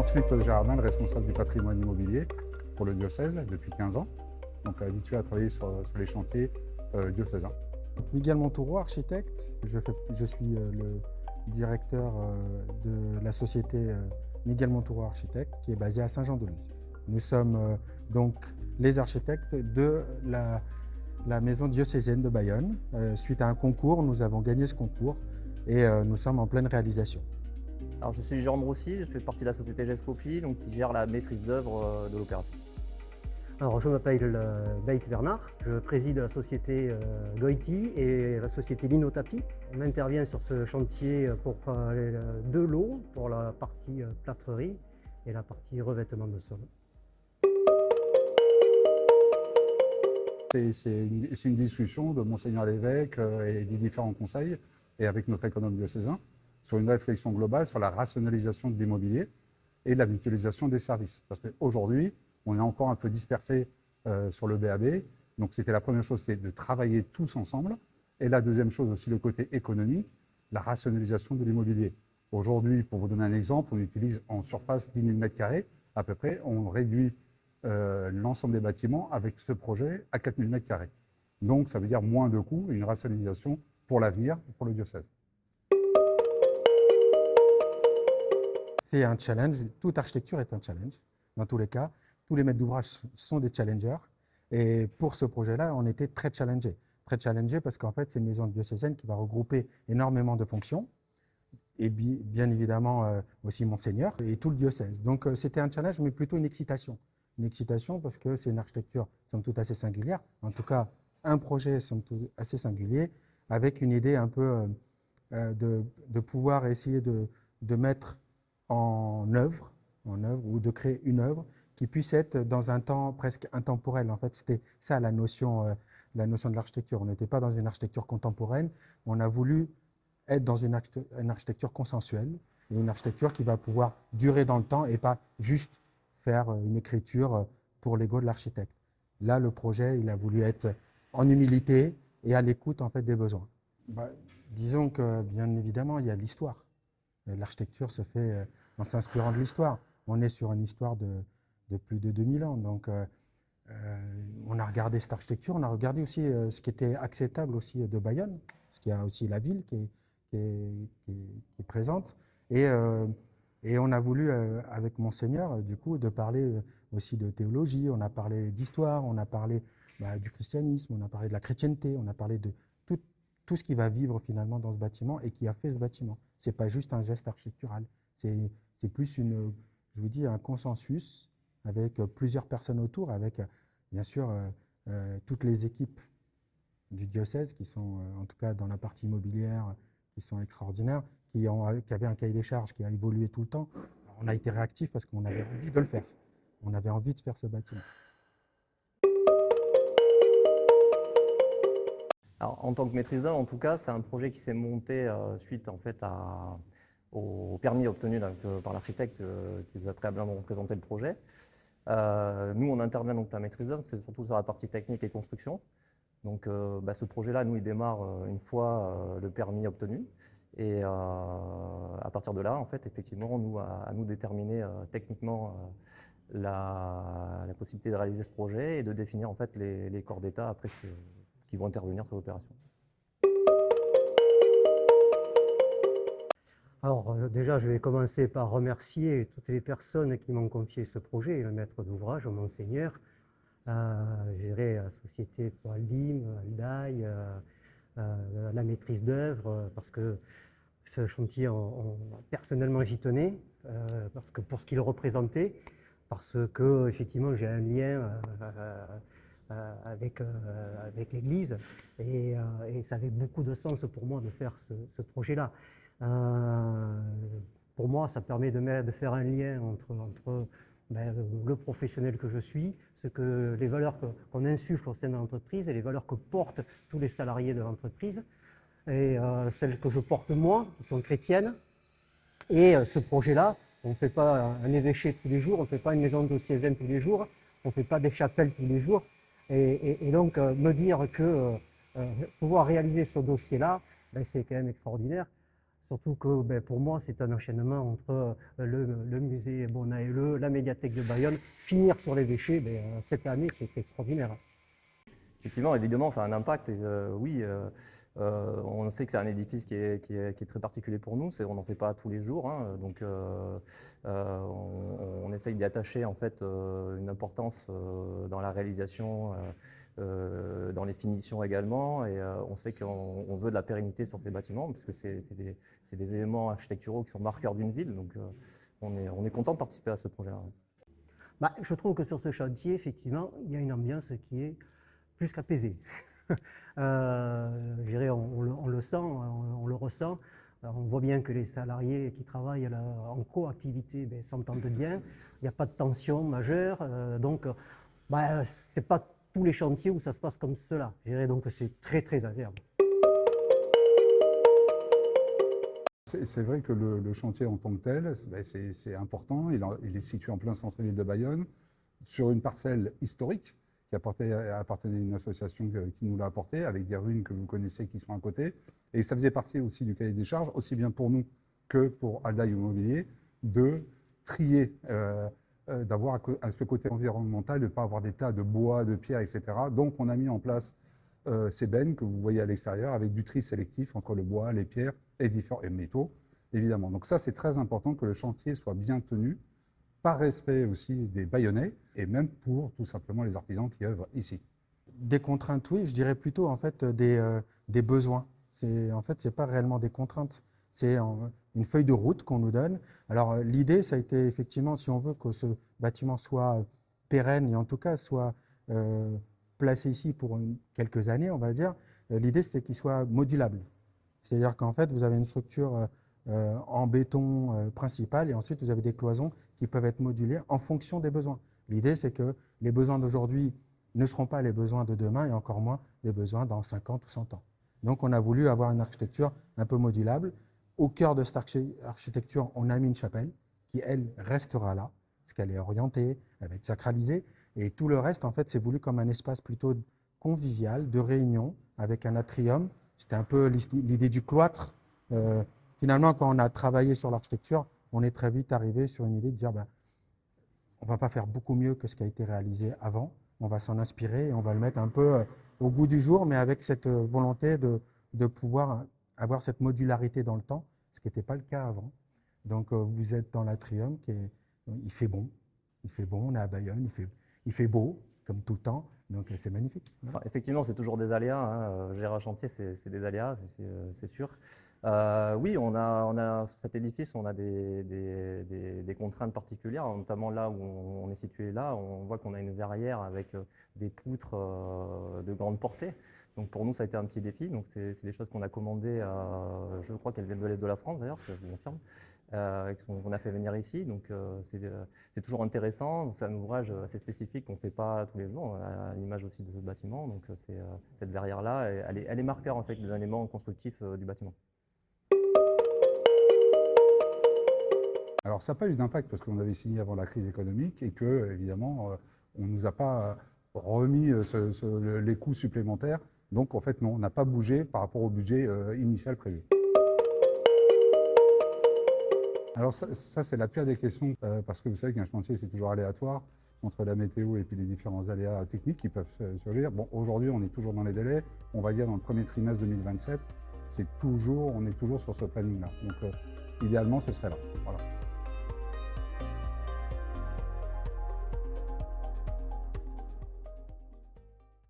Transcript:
Jean-Philippe Gérardin, le responsable du patrimoine immobilier pour le diocèse depuis 15 ans, donc habitué à travailler sur les chantiers diocésains. Miguel Montoureau, architecte. Je suis le directeur de la société Miguel Montoureau Architecte qui est basée à Saint-Jean-de-Luz. Nous sommes donc les architectes de la maison diocésaine de Bayonne. Suite à un concours, nous avons gagné ce concours et nous sommes en pleine réalisation. Alors, je suis Jérôme Roussy, je fais partie de la société Gescopie, donc qui gère la maîtrise d'œuvre de l'opération. Alors, je m'appelle Beit Bernard, je préside la société Goiti et la société Linotapi. On intervient sur ce chantier pour deux lots, pour la partie plâtrerie et la partie revêtement de sol. C'est une discussion de Monseigneur l'évêque et des différents conseils et avec notre économe diocésain sur une réflexion globale sur la rationalisation de l'immobilier et la mutualisation des services. Parce qu'aujourd'hui, on est encore un peu dispersé sur le BAB. Donc c'était la première chose, c'est de travailler tous ensemble. Et la deuxième chose aussi, le côté économique, la rationalisation de l'immobilier. Aujourd'hui, pour vous donner un exemple, on utilise en surface 10 000 m² à peu près. On réduit l'ensemble des bâtiments avec ce projet à 4 000 m². Donc ça veut dire moins de coûts et une rationalisation pour l'avenir et pour le diocèse. C'est un challenge, toute architecture est un challenge. Dans tous les cas, tous les maîtres d'ouvrage sont des challengers. Et pour ce projet-là, on était très challengés. Très challengés parce qu'en fait, c'est une maison diocésaine qui va regrouper énormément de fonctions. Et bien évidemment aussi Monseigneur et tout le diocèse. Donc c'était un challenge, mais plutôt une excitation. Une excitation parce que c'est une architecture, somme toute, assez singulière. En tout cas, un projet, somme toute, assez singulier, avec une idée un peu de pouvoir essayer de mettre en œuvre ou de créer une œuvre qui puisse être dans un temps presque intemporel. En fait, c'était ça la notion de l'architecture. On n'était pas dans une architecture contemporaine, on a voulu être dans une architecture consensuelle, et une architecture qui va pouvoir durer dans le temps et pas juste faire une écriture pour l'ego de l'architecte. Là, le projet, il a voulu être en humilité et à l'écoute en fait, des besoins. Disons que, bien évidemment, il y a l'histoire. L'architecture se fait en s'inspirant de l'histoire. On est sur une histoire de plus de 2000 ans. Donc, on a regardé cette architecture, on a regardé aussi ce qui était acceptable aussi de Bayonne, parce qu'il y a aussi la ville qui est présente. Et on a voulu, avec Monseigneur, du coup, de parler aussi de théologie, on a parlé d'histoire, on a parlé du christianisme, on a parlé de la chrétienté, on a parlé de tout ce qui va vivre finalement dans ce bâtiment et qui a fait ce bâtiment. Ce n'est pas juste un geste architectural, c'est plus je vous dis, un consensus avec plusieurs personnes autour, avec bien sûr toutes les équipes du diocèse qui sont, en tout cas dans la partie immobilière, qui sont extraordinaires, qui avaient un cahier des charges qui a évolué tout le temps. Alors, on a été réactifs parce qu'on avait envie de le faire. On avait envie de faire ce bâtiment. Alors, en tant que maîtrise d'œuvre, en tout cas, c'est un projet qui s'est monté suite en fait, au permis obtenu par l'architecte qui vous a préalablement présenté le projet. Nous, on intervient donc la maîtrise d'œuvre, c'est surtout sur la partie technique et construction. Donc, ce projet-là, nous, il démarre une fois le permis obtenu. Et à partir de là, en fait, effectivement, à nous déterminer techniquement la possibilité de réaliser ce projet et de définir en fait les corps d'état après qui vont intervenir sur l'opération. Alors déjà, je vais commencer par remercier toutes les personnes qui m'ont confié ce projet, le maître d'ouvrage, Monseigneur, gérer la société Poaldim, Aldaï, la maîtrise d'œuvre, parce que ce chantier, personnellement, j'y tenais, parce que pour ce qu'il représentait, parce que effectivement, j'ai un lien avec l'Église et ça avait beaucoup de sens pour moi de faire ce projet-là. Pour moi, ça permet de faire un lien entre le professionnel que je suis, les valeurs qu'on insuffle au sein de l'entreprise et les valeurs que portent tous les salariés de l'entreprise, et celles que je porte moi, qui sont chrétiennes. Et ce projet-là, on ne fait pas un évêché tous les jours, on ne fait pas une maison diocésaine tous les jours, on ne fait pas des chapelles tous les jours. Et donc, me dire que pouvoir réaliser ce dossier-là, c'est quand même extraordinaire. Surtout que pour moi, c'est un enchaînement entre le musée Bonaelleux, la médiathèque de Bayonne. Finir sur l'évêché, cette année, c'est extraordinaire. Effectivement, évidemment, ça a un impact. Et, oui, on sait que c'est un édifice qui est très particulier pour nous. On n'en fait pas tous les jours, hein, donc on essaye d'y attacher en fait une importance dans la réalisation, dans les finitions également. Et on sait qu'on veut de la pérennité sur ces bâtiments, puisque c'est des éléments architecturaux qui sont marqueurs d'une ville. Donc on est content de participer à ce projet-là. Je trouve que sur ce chantier, effectivement, il y a une ambiance qui est plus qu'apaisé. Je dirais, on le sent, on le ressent. On voit bien que les salariés qui travaillent en coactivité s'entendent bien. Il n'y a pas de tension majeure. Donc, ce n'est pas tous les chantiers où ça se passe comme cela. Je dirais donc que c'est très, très agréable. C'est vrai que le chantier en tant que tel, c'est important. Il est situé en plein centre-ville de Bayonne, sur une parcelle historique qui appartenait à une association qui nous l'a apporté, avec des ruines que vous connaissez qui sont à côté. Et ça faisait partie aussi du cahier des charges, aussi bien pour nous que pour Alda Immobilier, de trier, d'avoir ce côté environnemental, de ne pas avoir des tas de bois, de pierres, etc. Donc on a mis en place ces bennes que vous voyez à l'extérieur, avec du tri sélectif entre le bois, les pierres et différents métaux, évidemment. Donc ça, c'est très important que le chantier soit bien tenu, par respect aussi des Bayonnais, et même pour tout simplement les artisans qui œuvrent ici. Des contraintes, oui, je dirais plutôt en fait des besoins. En fait, ce n'est pas réellement des contraintes, c'est une feuille de route qu'on nous donne. Alors l'idée, ça a été effectivement, si on veut que ce bâtiment soit pérenne et en tout cas soit placé ici pour quelques années, on va dire, l'idée c'est qu'il soit modulable. C'est-à-dire qu'en fait, vous avez une structure en béton principal et ensuite vous avez des cloisons qui peuvent être modulées en fonction des besoins. L'idée, c'est que les besoins d'aujourd'hui ne seront pas les besoins de demain et encore moins les besoins dans 50 ou 100 ans. Donc, on a voulu avoir une architecture un peu modulable. Au cœur de cette architecture, on a mis une chapelle qui, elle, restera là, parce qu'elle est orientée, elle va être sacralisée. Et tout le reste, en fait, c'est voulu comme un espace plutôt convivial, de réunion, avec un atrium. C'était un peu l'idée du cloître. Finalement, quand on a travaillé sur l'architecture, on est très vite arrivé sur une idée de dire on ne va pas faire beaucoup mieux que ce qui a été réalisé avant, on va s'en inspirer et on va le mettre un peu au goût du jour, mais avec cette volonté de pouvoir avoir cette modularité dans le temps, ce qui n'était pas le cas avant. Donc vous êtes dans l'atrium, il fait bon, on est à Bayonne, il fait beau, comme tout le temps, donc c'est magnifique. Enfin, effectivement, c'est toujours des aléas, hein. Gérer un chantier, c'est des aléas, c'est sûr. Oui, sur cet édifice, on a des contraintes particulières, notamment là où on est situé là, on voit qu'on a une verrière avec des poutres de grande portée. Donc pour nous, ça a été un petit défi. Donc c'est des choses qu'on a commandées, je crois qu'elles viennent de l'Est de la France d'ailleurs, je vous confirme, qu'on a fait venir ici. Donc c'est toujours intéressant. C'est un ouvrage assez spécifique qu'on ne fait pas tous les jours, à l'image aussi de ce bâtiment. Donc cette verrière-là, elle est marqueur en fait des éléments constructifs du bâtiment. Alors ça n'a pas eu d'impact parce qu'on avait signé avant la crise économique et que, évidemment, on ne nous a pas remis les coûts supplémentaires. Donc en fait, non, on n'a pas bougé par rapport au budget initial prévu. Alors ça c'est la pire des questions parce que vous savez qu'un chantier, c'est toujours aléatoire entre la météo et puis les différents aléas techniques qui peuvent surgir. Bon, aujourd'hui, on est toujours dans les délais. On va dire dans le premier trimestre 2027, on est toujours sur ce planning-là. Donc idéalement, ce serait là.